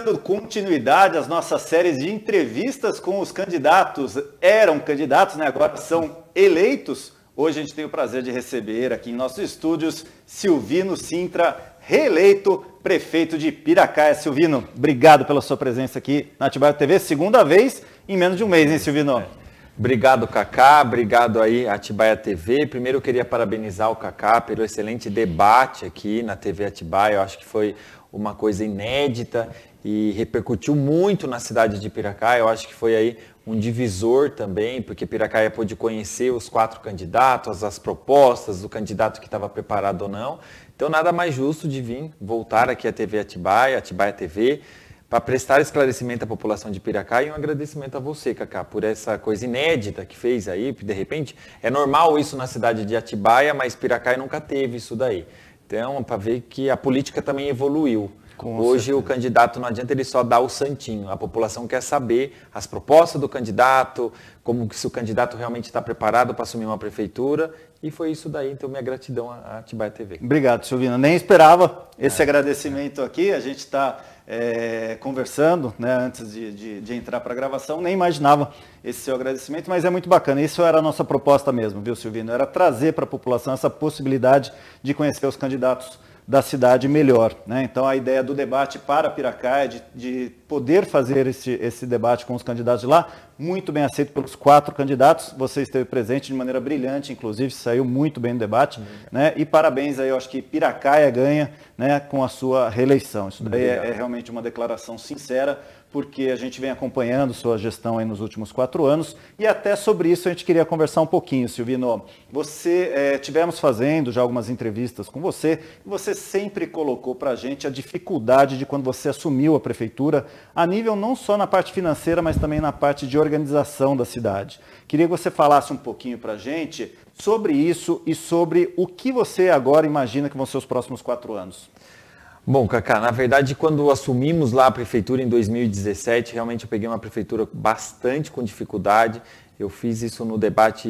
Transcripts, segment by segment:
Dando continuidade às nossas séries de entrevistas com os candidatos, eram candidatos, né? Agora são eleitos. Hoje a gente tem o prazer de receber aqui em nossos estúdios Silvino Sintra, reeleito prefeito de Piracaia. Silvino, obrigado pela sua presença aqui na Atibaia TV, segunda vez em menos de um mês, hein, Silvino? Obrigado, Cacá, obrigado aí Atibaia TV. Primeiro eu queria parabenizar o Cacá pelo excelente debate aqui na TV Atibaia. Eu acho que foi uma coisa inédita e repercutiu muito na cidade de Piracaia. Eu acho que foi aí um divisor também, porque Piracaia pôde conhecer os 4 candidatos, as propostas do candidato que estava preparado ou não. Então nada mais justo de vir voltar aqui à TV Atibaia, Atibaia TV, para prestar esclarecimento à população de Piracaia e um agradecimento a você, Cacá, por essa coisa inédita que fez aí, de repente. É normal isso na cidade de Atibaia, mas Piracaia nunca teve isso daí. Então, para ver que a política também evoluiu. Hoje o candidato não adianta ele só dar o santinho, a população quer saber as propostas do candidato, como se o candidato realmente está preparado para assumir uma prefeitura, e foi isso daí, então minha gratidão à Atibaia TV. Obrigado, Silvino. Nem esperava esse agradecimento aqui, a gente está conversando, né, antes de entrar para a gravação, nem imaginava esse seu agradecimento, mas é muito bacana, isso era a nossa proposta mesmo, viu, Silvino? Era trazer para a população essa possibilidade de conhecer os candidatos da cidade melhor, né? Então a ideia do debate para Piracaia, de poder fazer esse debate com os candidatos de lá, muito bem aceito pelos 4 candidatos, você esteve presente de maneira brilhante, inclusive saiu muito bem no debate, né? E parabéns aí, eu acho que Piracaia ganha, né, com a sua reeleição. Isso daí é realmente uma declaração sincera, porque a gente vem acompanhando sua gestão aí nos últimos 4 anos, e até sobre isso a gente queria conversar um pouquinho, Silvino. Tivemos fazendo já algumas entrevistas com você, e você sempre colocou para a gente a dificuldade de quando você assumiu a prefeitura, a nível não só na parte financeira, mas também na parte de organização da cidade. Queria que você falasse um pouquinho para a gente sobre isso e sobre o que você agora imagina que vão ser os próximos 4 anos. Bom, Cacá, na verdade, quando assumimos lá a prefeitura em 2017, realmente eu peguei uma prefeitura bastante com dificuldade. Eu fiz isso no debate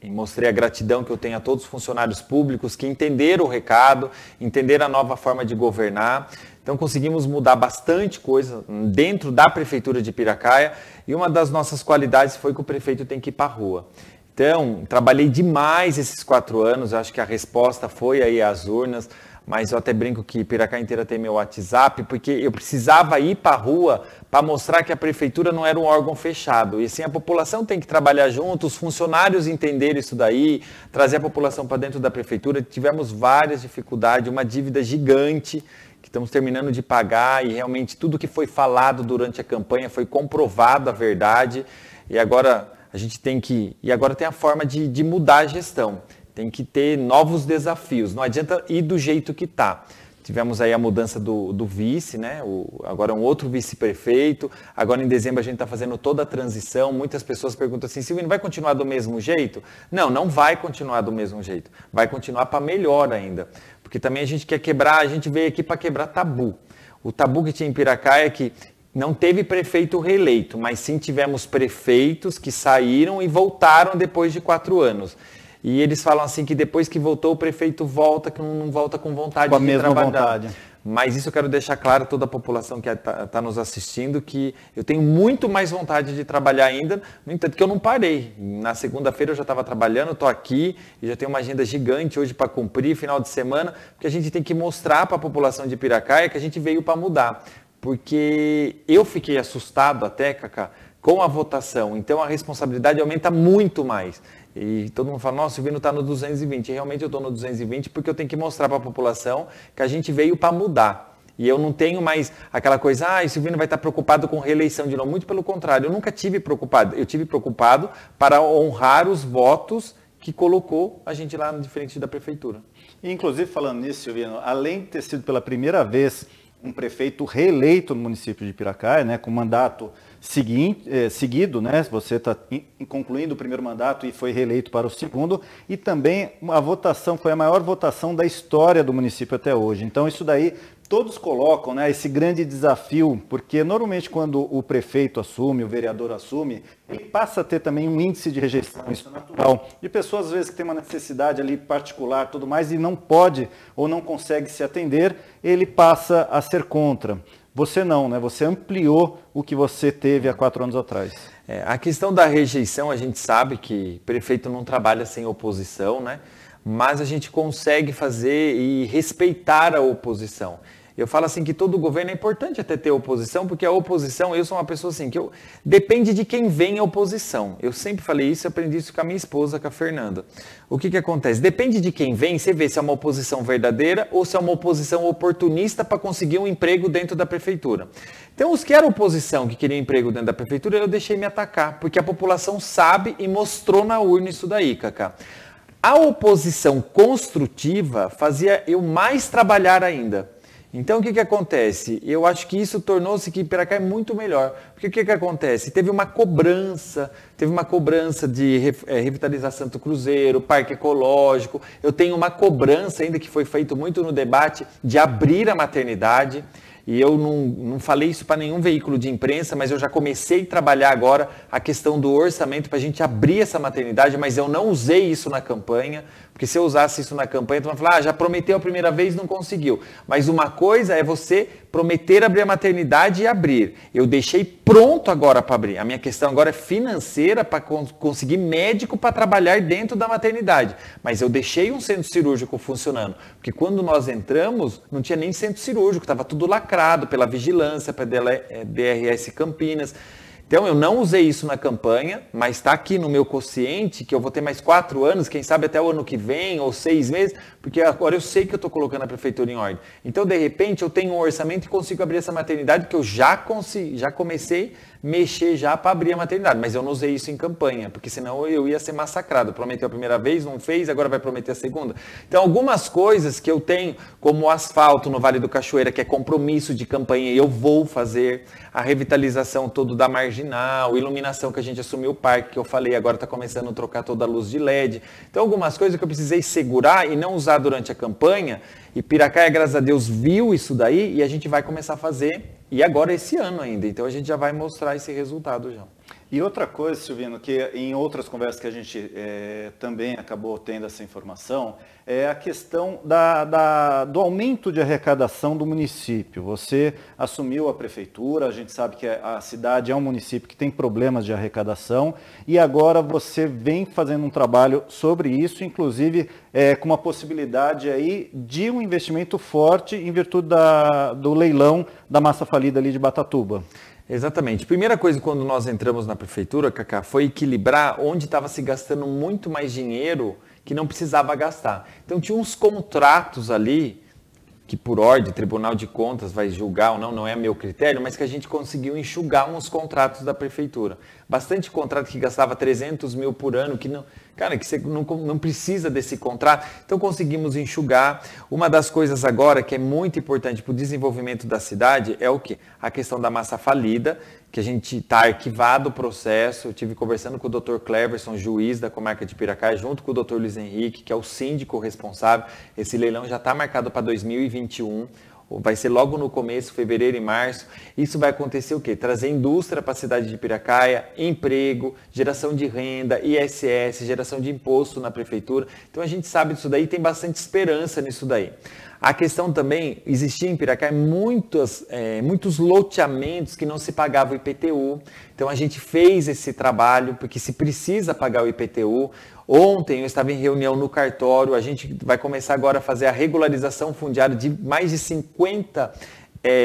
e mostrei a gratidão que eu tenho a todos os funcionários públicos que entenderam o recado, entenderam a nova forma de governar. Então conseguimos mudar bastante coisa dentro da prefeitura de Piracaia, e uma das nossas qualidades foi que o prefeito tem que ir para a rua. Então, trabalhei demais esses 4 anos, eu acho que a resposta foi aí às urnas, mas eu até brinco que Piracaia inteira tem meu WhatsApp, porque eu precisava ir para a rua para mostrar que a prefeitura não era um órgão fechado. E sim, a população tem que trabalhar junto, os funcionários entenderem isso daí, trazer a população para dentro da prefeitura. Tivemos várias dificuldades, uma dívida gigante que estamos terminando de pagar, e realmente tudo que foi falado durante a campanha foi comprovado a verdade. E agora a gente tem a forma de mudar a gestão. Tem que ter novos desafios, não adianta ir do jeito que está. Tivemos aí a mudança do vice, né? Agora é um outro vice-prefeito, agora em dezembro a gente está fazendo toda a transição. Muitas pessoas perguntam assim, Silvino, vai continuar do mesmo jeito? Não, não vai continuar do mesmo jeito, vai continuar para melhor ainda, porque também a gente quer quebrar, a gente veio aqui para quebrar tabu. O tabu que tinha em Piracaia é que não teve prefeito reeleito, mas sim tivemos prefeitos que saíram e voltaram depois de 4 anos. E eles falam assim que depois que voltou, o prefeito volta, que não volta com vontade de trabalhar. Com a mesma vontade. Mas isso eu quero deixar claro a toda a população que está nos assistindo, que eu tenho muito mais vontade de trabalhar ainda, no entanto que eu não parei. Na segunda-feira eu já estava trabalhando, estou aqui e já tenho uma agenda gigante hoje para cumprir, final de semana, porque a gente tem que mostrar para a população de Piracaia que a gente veio para mudar. Porque eu fiquei assustado até, Cacá, com a votação, então a responsabilidade aumenta muito mais. E todo mundo fala, nossa, o Silvino está no 220. E realmente eu estou no 220 porque eu tenho que mostrar para a população que a gente veio para mudar. E eu não tenho mais aquela coisa, o Silvino vai estar preocupado com reeleição de novo. Muito pelo contrário, eu nunca tive preocupado. Eu tive preocupado para honrar os votos que colocou a gente lá de frente da prefeitura. E, inclusive, falando nisso, Silvino, além de ter sido pela primeira vez um prefeito reeleito no município de Piracaia, né, com mandato seguido, né? Você está concluindo o primeiro mandato e foi reeleito para o segundo, e também a votação foi a maior votação da história do município até hoje. Então isso daí todos colocam, né, esse grande desafio, porque normalmente quando o prefeito assume, o vereador assume, ele passa a ter também um índice de rejeição, isso é natural, de pessoas às vezes que tem uma necessidade ali particular, tudo mais, e não pode ou não consegue se atender, ele passa a ser contra. Você não, né? Você ampliou o que você teve há 4 anos atrás. A questão da rejeição, a gente sabe que prefeito não trabalha sem oposição, né? Mas a gente consegue fazer e respeitar a oposição. Eu falo assim que todo governo é importante até ter oposição, porque a oposição, eu sou uma pessoa assim, depende de quem vem a oposição. Eu sempre falei isso, aprendi isso com a minha esposa, com a Fernanda. O que acontece? Depende de quem vem, você vê se é uma oposição verdadeira ou se é uma oposição oportunista para conseguir um emprego dentro da prefeitura. Então, os que eram oposição, que queriam emprego dentro da prefeitura, eu deixei me atacar, porque a população sabe e mostrou na urna isso daí, Cacá. A oposição construtiva fazia eu mais trabalhar ainda. Então, o que acontece? Eu acho que isso tornou-se que Piracá é muito melhor. Porque o que acontece? Teve uma cobrança de revitalizar Santo Cruzeiro, Parque Ecológico. Eu tenho uma cobrança ainda que foi feito muito no debate de abrir a maternidade. E eu não falei isso para nenhum veículo de imprensa, mas eu já comecei a trabalhar agora a questão do orçamento para a gente abrir essa maternidade, mas eu não usei isso na campanha, porque se eu usasse isso na campanha, tu vai falar, já prometeu a primeira vez, não conseguiu. Mas uma coisa é você prometer abrir a maternidade e abrir. Eu deixei pronto agora para abrir. A minha questão agora é financeira para conseguir médico para trabalhar dentro da maternidade. Mas eu deixei um centro cirúrgico funcionando, porque quando nós entramos, não tinha nem centro cirúrgico, estava tudo lacrado pela vigilância, pela DRS Campinas. Então, eu não usei isso na campanha, mas está aqui no meu quociente que eu vou ter mais 4 anos, quem sabe até o ano que vem, ou 6 meses, porque agora eu sei que eu estou colocando a prefeitura em ordem. Então, de repente, eu tenho um orçamento e consigo abrir essa maternidade, porque eu já comecei a mexer já para abrir a maternidade, mas eu não usei isso em campanha, porque senão eu ia ser massacrado. Prometeu a primeira vez, não fez, agora vai prometer a segunda. Então, algumas coisas que eu tenho, como o asfalto no Vale do Cachoeira, que é compromisso de campanha, eu vou fazer, a revitalização toda da Marginal, iluminação que a gente assumiu o parque, que eu falei, agora está começando a trocar toda a luz de LED. Então, algumas coisas que eu precisei segurar e não usar durante a campanha, e Piracaia, graças a Deus, viu isso daí e a gente vai começar a fazer, e agora esse ano ainda. Então, a gente já vai mostrar esse resultado já. E outra coisa, Silvino, que em outras conversas que a gente também acabou tendo essa informação, é a questão do aumento de arrecadação do município. Você assumiu a prefeitura, a gente sabe que a cidade é um município que tem problemas de arrecadação, e agora você vem fazendo um trabalho sobre isso, inclusive com uma possibilidade aí de um investimento forte em virtude do leilão da massa falida ali de Batatuba. Exatamente. Primeira coisa, quando nós entramos na prefeitura, Cacá, foi equilibrar onde estava se gastando muito mais dinheiro que não precisava gastar. Então, tinha uns contratos ali, que por ordem, Tribunal de Contas vai julgar ou não, não é meu critério, mas que a gente conseguiu enxugar uns contratos da prefeitura. Bastante contrato que gastava 300 mil por ano, que não... Cara, que você não precisa desse contrato. Então, conseguimos enxugar. Uma das coisas agora que é muito importante para o desenvolvimento da cidade é o quê? A questão da massa falida, que a gente está arquivado o processo. Eu estive conversando com o Dr. Cleverson, juiz da comarca de Piracaia, junto com o Dr. Luiz Henrique, que é o síndico responsável. Esse leilão já está marcado para 2021. Vai ser logo no começo, fevereiro e março. Isso vai acontecer o quê? Trazer indústria para a cidade de Piracaia, emprego, geração de renda, ISS, geração de imposto na prefeitura. Então a gente sabe disso daí, tem bastante esperança nisso daí. A questão também, existia em Piracaia muitos loteamentos que não se pagava o IPTU. Então a gente fez esse trabalho, porque se precisa pagar o IPTU. Ontem eu estava em reunião no cartório, a gente vai começar agora a fazer a regularização fundiária de mais de 50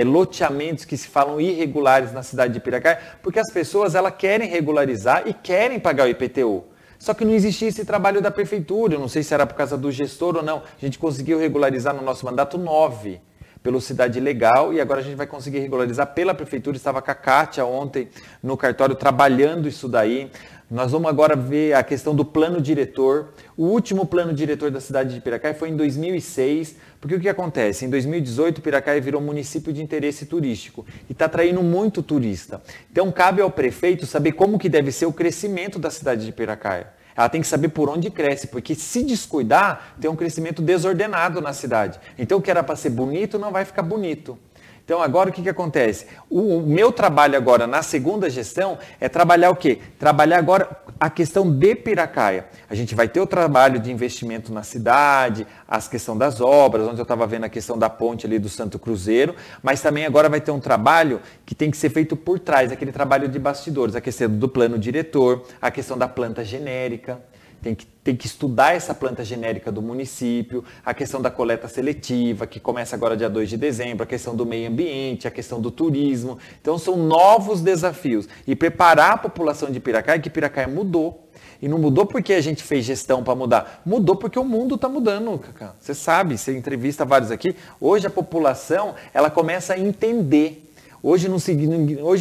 loteamentos que se falam irregulares na cidade de Piracaia, porque as pessoas querem regularizar e querem pagar o IPTU. Só que não existia esse trabalho da prefeitura, eu não sei se era por causa do gestor ou não. A gente conseguiu regularizar no nosso mandato 9 pelo Cidade Legal e agora a gente vai conseguir regularizar pela prefeitura. Estava com a Kátia ontem no cartório trabalhando isso daí. Nós vamos agora ver a questão do plano diretor. O último plano diretor da cidade de Piracaia foi em 2006, porque o que acontece? Em 2018, Piracaia virou município de interesse turístico e está atraindo muito turista. Então, cabe ao prefeito saber como que deve ser o crescimento da cidade de Piracaia. Ela tem que saber por onde cresce, porque se descuidar, tem um crescimento desordenado na cidade. Então, o que era para ser bonito não vai ficar bonito. Então agora o que acontece? O meu trabalho agora na segunda gestão é trabalhar o quê? Trabalhar agora a questão de Piracaia. A gente vai ter o trabalho de investimento na cidade, a questão das obras, onde eu estava vendo a questão da ponte ali do Santo Cruzeiro, mas também agora vai ter um trabalho que tem que ser feito por trás, aquele trabalho de bastidores, a questão do plano diretor, a questão da planta genérica. Tem que estudar essa planta genérica do município, a questão da coleta seletiva, que começa agora dia 2 de dezembro, a questão do meio ambiente, a questão do turismo. Então são novos desafios. E preparar a população de Piracaia, que Piracaia mudou. E não mudou porque a gente fez gestão para mudar. Mudou porque o mundo está mudando, Cacá. Você sabe, você entrevista vários aqui. Hoje a população, ela começa a entender. Hoje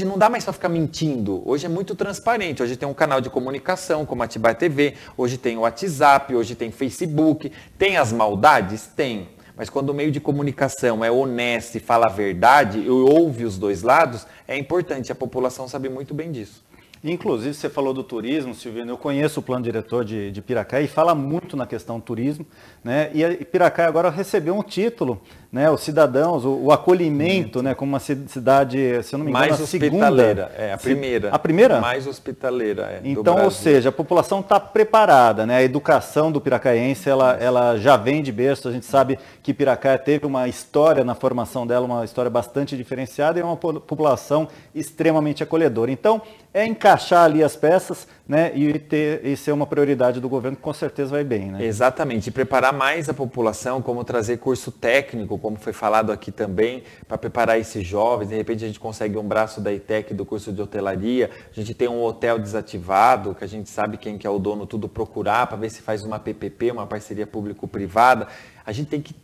não dá mais para ficar mentindo. Hoje é muito transparente. Hoje tem um canal de comunicação, como a Atibaia TV. Hoje tem o WhatsApp, hoje tem Facebook. Tem as maldades? Tem. Mas quando o meio de comunicação é honesto e fala a verdade, e ouve os dois lados, é importante. A população sabe muito bem disso. Inclusive, você falou do turismo, Silvino, eu conheço o plano diretor de Piracaia e fala muito na questão do turismo, né? E Piracaia agora recebeu um título, né? Os cidadãos, o acolhimento, né? Como uma cidade, se eu não me engano, mais a hospitaleira, segunda. A primeira. A primeira? Mais hospitaleira, Então, ou seja, a população está preparada, né? A educação do piracaense, ela já vem de berço, a gente sabe que Piracaia teve uma história na formação dela, uma história bastante diferenciada e é uma população extremamente acolhedora. Então, é encaixar ali as peças, né, e ser uma prioridade do governo, que com certeza vai bem, né? Exatamente, e preparar mais a população, como trazer curso técnico, como foi falado aqui também, para preparar esses jovens. De repente a gente consegue um braço da ITEC do curso de hotelaria, a gente tem um hotel desativado, que a gente sabe quem que é o dono, tudo procurar, para ver se faz uma PPP, uma parceria público-privada. A gente tem que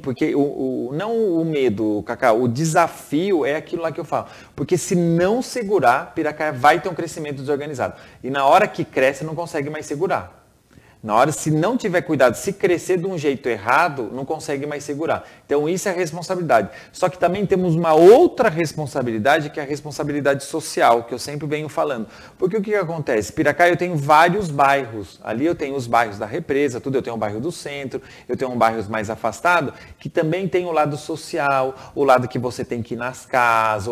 porque não o medo, Cacá, o desafio é aquilo lá que eu falo. Porque se não segurar, Piracaia vai ter um crescimento desorganizado. E na hora que cresce, não consegue mais segurar. Na hora, se não tiver cuidado, se crescer de um jeito errado, não consegue mais segurar. Então, isso é a responsabilidade. Só que também temos uma outra responsabilidade, que é a responsabilidade social, que eu sempre venho falando. Porque o que acontece? Piracaia, eu tenho vários bairros. Ali eu tenho os bairros da Represa, tudo. Eu tenho um bairro do centro, eu tenho um bairro mais afastado, que também tem o lado social, o lado que você tem que ir nas casas,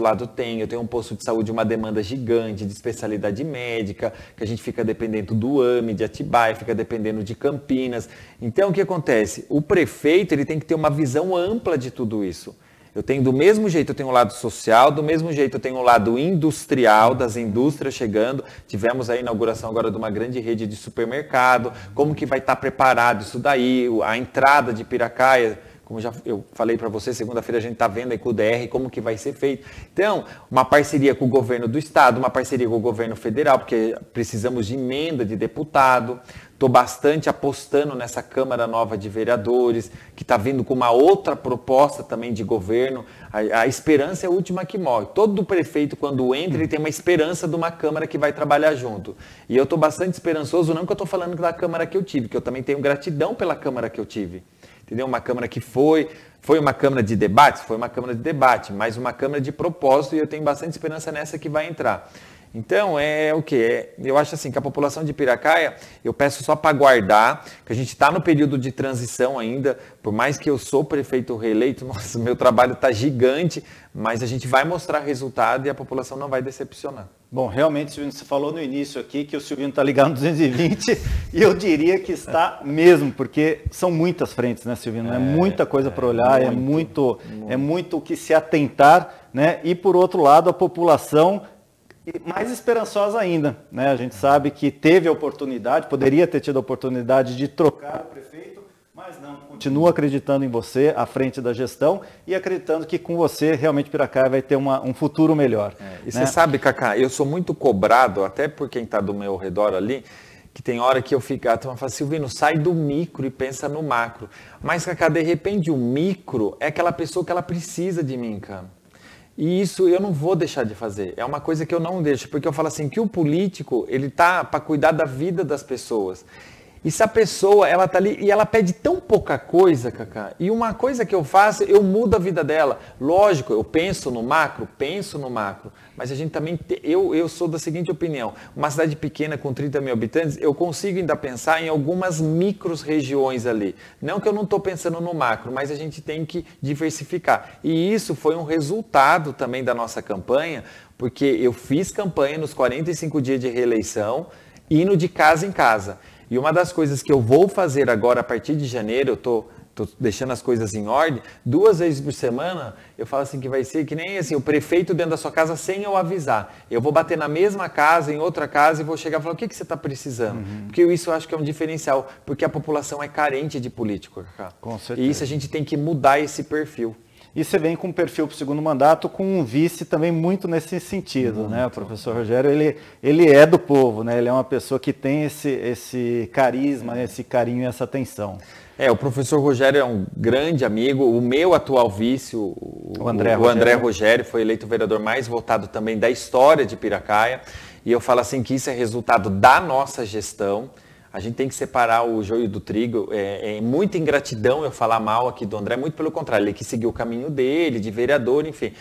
eu tenho um posto de saúde, uma demanda gigante de especialidade médica, que a gente fica dependendo do AME, de Atibaia, fica dependendo de Campinas. Então, o que acontece? O prefeito ele tem que ter uma visão ampla de tudo isso. Eu tenho do mesmo jeito, eu tenho o lado social, do mesmo jeito eu tenho o lado industrial, das indústrias chegando. Tivemos a inauguração agora de uma grande rede de supermercado. Como que vai estar preparado isso daí? A entrada de Piracaia, como eu falei para você, segunda-feira a gente está vendo aí com o DR como que vai ser feito. Então, uma parceria com o governo do estado, uma parceria com o governo federal, porque precisamos de emenda de deputado. Estou bastante apostando nessa Câmara Nova de Vereadores, que está vindo com uma outra proposta também de governo. A esperança é a última que morre. Todo prefeito, quando entra, ele tem uma esperança de uma Câmara que vai trabalhar junto. E eu estou bastante esperançoso, não que eu estou falando da Câmara que eu tive, que eu também tenho gratidão pela Câmara que eu tive. Entendeu? Uma Câmara que foi uma Câmara de debates? Foi uma Câmara de debate, mas uma Câmara de propósito, e eu tenho bastante esperança nessa que vai entrar. Então, é o quê? Eu acho assim que a população de Piracaia, eu peço só para guardar, que a gente está no período de transição ainda, por mais que eu sou prefeito reeleito, nossa, meu trabalho está gigante, mas a gente vai mostrar resultado e a população não vai decepcionar. Bom, realmente, Silvino, você falou no início aqui que o Silvino está ligado no 220 e eu diria que está mesmo, porque são muitas frentes, né, Silvino? É muita coisa para olhar, é muito o que se atentar, né? E por outro lado, a população mais esperançosa ainda, né? A gente sabe que teve a oportunidade, poderia ter tido a oportunidade de trocar o prefeito, mas não, continua acreditando em você à frente da gestão e acreditando que com você realmente Piracaia vai ter um futuro melhor. E você sabe, Cacá, eu sou muito cobrado, até por quem está do meu redor ali, que tem hora que eu fico, a turma fala, Silvino, sai do micro e pensa no macro. Mas, Cacá, de repente o micro é aquela pessoa que ela precisa de mim, cara. E isso eu não vou deixar de fazer. É uma coisa que eu não deixo, porque eu falo assim, que o político, ele tá para cuidar da vida das pessoas. E se a pessoa, ela tá ali e ela pede tão pouca coisa, Cacá, e uma coisa que eu faço, eu mudo a vida dela. Lógico, eu penso no macro, mas a gente também, eu sou da seguinte opinião, uma cidade pequena com 30 mil habitantes, eu consigo ainda pensar em algumas micros regiões ali. Não que eu não estou pensando no macro, mas a gente tem que diversificar. E isso foi um resultado também da nossa campanha, porque eu fiz campanha nos 45 dias de reeleição, indo de casa em casa. E uma das coisas que eu vou fazer agora, a partir de janeiro, eu estou deixando as coisas em ordem, 2 vezes por semana, eu falo assim que vai ser que nem assim, o prefeito dentro da sua casa sem eu avisar. Eu vou bater na mesma casa, em outra casa, e vou chegar e falar, o que você está precisando? Porque isso eu acho que é um diferencial, porque a população é carente de político. Com certeza. E isso a gente tem que mudar esse perfil. E você vem com um perfil para o segundo mandato, com um vice também muito nesse sentido, né? O professor Rogério, ele é do povo, né? Ele é uma pessoa que tem esse carisma, esse carinho e essa atenção. O professor Rogério é um grande amigo, o meu atual vice, o André Rogério, foi eleito o vereador mais votado também da história de Piracaia, e eu falo assim que isso é resultado da nossa gestão. A gente tem que separar o joio do trigo. É muita ingratidão eu falar mal aqui do André, muito pelo contrário, ele que seguiu o caminho dele, de vereador, enfim.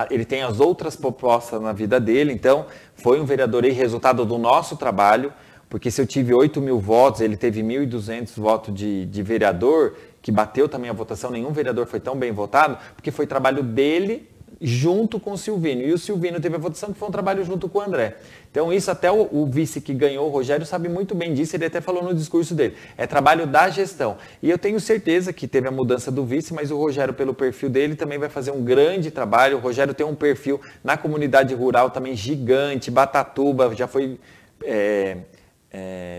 Ele tem as outras propostas na vida dele, então foi um vereador aí, resultado do nosso trabalho, porque se eu tive 8 mil votos, ele teve 1.200 votos de vereador, que bateu também a votação, nenhum vereador foi tão bem votado, porque foi trabalho dele junto com o Silvino. E o Silvino teve a votação que foi um trabalho junto com o André. Então isso até o vice que ganhou, o Rogério, sabe muito bem disso, ele até falou no discurso dele. É trabalho da gestão. E eu tenho certeza que teve a mudança do vice, mas o Rogério, pelo perfil dele, também vai fazer um grande trabalho. O Rogério tem um perfil na comunidade rural também gigante, Batatuba, já foi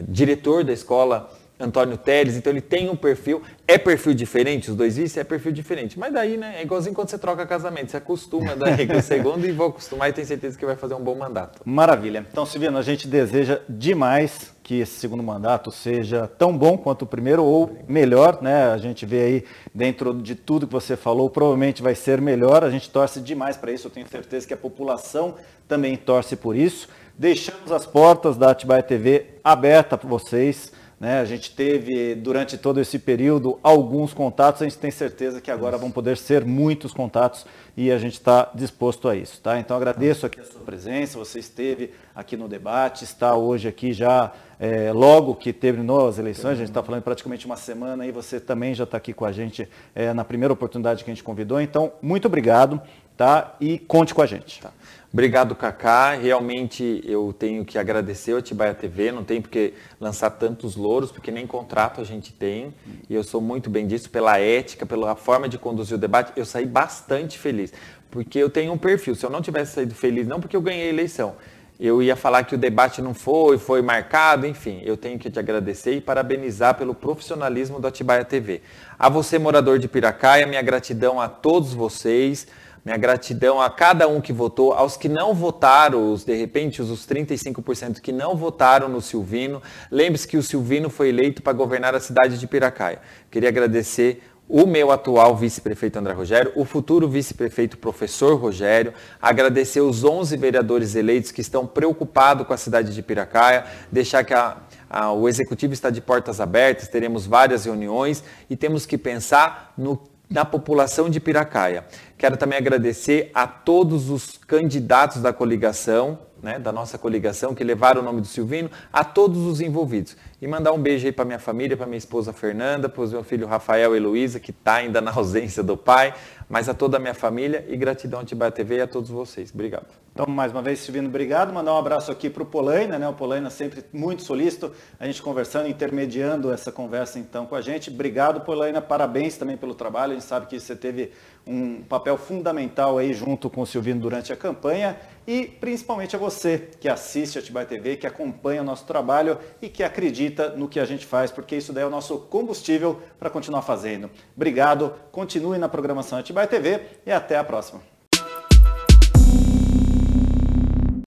diretor da escola Antônio Teles, então ele tem um perfil diferente, os dois vices é perfil diferente, mas daí, né, é igualzinho quando você troca casamento, você acostuma daí com o segundo e vou acostumar e tenho certeza que vai fazer um bom mandato. Maravilha. Então, Silvino, a gente deseja demais que esse segundo mandato seja tão bom quanto o primeiro ou melhor, né? A gente vê aí dentro de tudo que você falou, provavelmente vai ser melhor, a gente torce demais para isso, eu tenho certeza que a população também torce por isso. Deixamos as portas da Atibaia TV abertas para vocês. A gente teve, durante todo esse período, alguns contatos, a gente tem certeza que agora vão poder ser muitos contatos e a gente está disposto a isso. Tá? Então, agradeço aqui a sua presença, você esteve aqui no debate, está hoje aqui já, logo que terminou as eleições, a gente está falando praticamente uma semana e você também já está aqui com a gente na primeira oportunidade que a gente convidou. Então, muito obrigado, tá? E conte com a gente. Tá. Obrigado, Cacá. Realmente eu tenho que agradecer ao Atibaia TV, não tem porque lançar tantos louros, porque nem contrato a gente tem, e eu sou muito bem disso, pela ética, pela forma de conduzir o debate, eu saí bastante feliz, porque eu tenho um perfil, se eu não tivesse saído feliz, não porque eu ganhei a eleição, eu ia falar que o debate não foi marcado, enfim, eu tenho que te agradecer e parabenizar pelo profissionalismo do Atibaia TV. A você, morador de Piracaia, minha gratidão a todos vocês, minha gratidão a cada um que votou, aos que não votaram, de repente os 35% que não votaram no Silvino. Lembre-se que o Silvino foi eleito para governar a cidade de Piracaia. Queria agradecer o meu atual vice-prefeito André Rogério, o futuro vice-prefeito professor Rogério, agradecer os 11 vereadores eleitos que estão preocupados com a cidade de Piracaia, deixar que o executivo está de portas abertas, teremos várias reuniões e temos que pensar na população de Piracaia. Quero também agradecer a todos os candidatos da coligação, da nossa coligação, que levaram o nome do Silvino, a todos os envolvidos. E mandar um beijo aí para minha família, para minha esposa Fernanda, para os meus filhos Rafael e Heloísa, que está ainda na ausência do pai, mas a toda a minha família e gratidão a Atibaia TV e a todos vocês. Obrigado. Então, mais uma vez, Silvino, obrigado. Mandar um abraço aqui para o Polaina, O Polaina sempre muito solícito, a gente conversando, intermediando essa conversa então com a gente. Obrigado, Polaina, parabéns também pelo trabalho. A gente sabe que você teve um papel fundamental aí junto com o Silvino durante a campanha e principalmente a você que assiste a Atibaia TV, que acompanha o nosso trabalho e que acredita no que a gente faz, porque isso daí é o nosso combustível para continuar fazendo. Obrigado, continue na programação Atibaia TV e até a próxima.